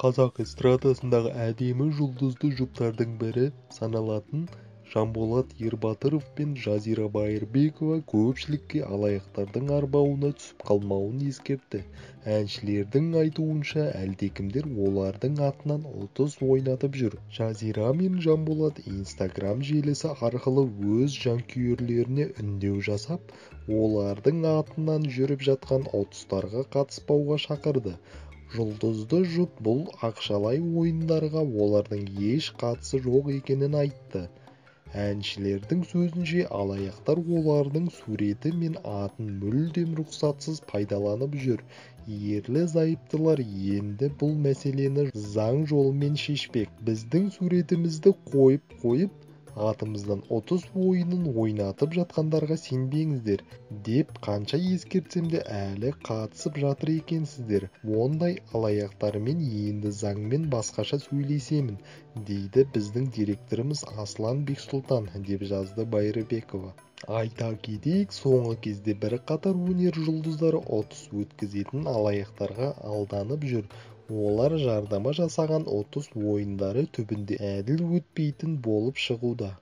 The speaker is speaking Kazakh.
Қазақ эстрадасындағы әдемі жұлдызды жұптардың бірі саналатын Жанболат Ербатыров пен Жазира Байырбекова көпшілікке алаяқтардың арбауына түсіп қалмауын ескертті. Әншілердің айтуынша, әлдекімдер олардың атынан ұтыс ойнатып жүр. Жазира мен Жанболат Инстаграм желісі арқылы өз жанкүйерлеріне үндеу жасап, олардың атынан жүріп жатқан ұтыстарға қатыспауға шақырды. Жұлдызды жұп бұл ақшалай ойындарға олардың еш қатысы жоқ екенін айтты. Әншілердің сөзінше, алаяқтар олардың суреті мен атын мүлдем рұқсатсыз пайдаланып жүр. Ерлі-зайыптылар енді бұл мәселені заң жолымен шешпек. Біздің суретімізді қойып атымыздан ұтыс ойынын ойнатып жатқандарға сенбеңіздер, деп қанша ескертсем де әлі қатысып жатыр екенсіздер. Ондай алаяқтармен енді заңмен басқаша сөйлесемін, дейді біздің директорымыз Аслан Бексұлтан, деп жазды Байырбекова. Айта кетейік, соңғы кезде бірқатар өнер жұлдыздары ұтыс өткізетін алаяқтарға алданып жүр. Олар жарнама жасаған ұтыс ойындары түбінде әділ өтпейтін болып шығуда.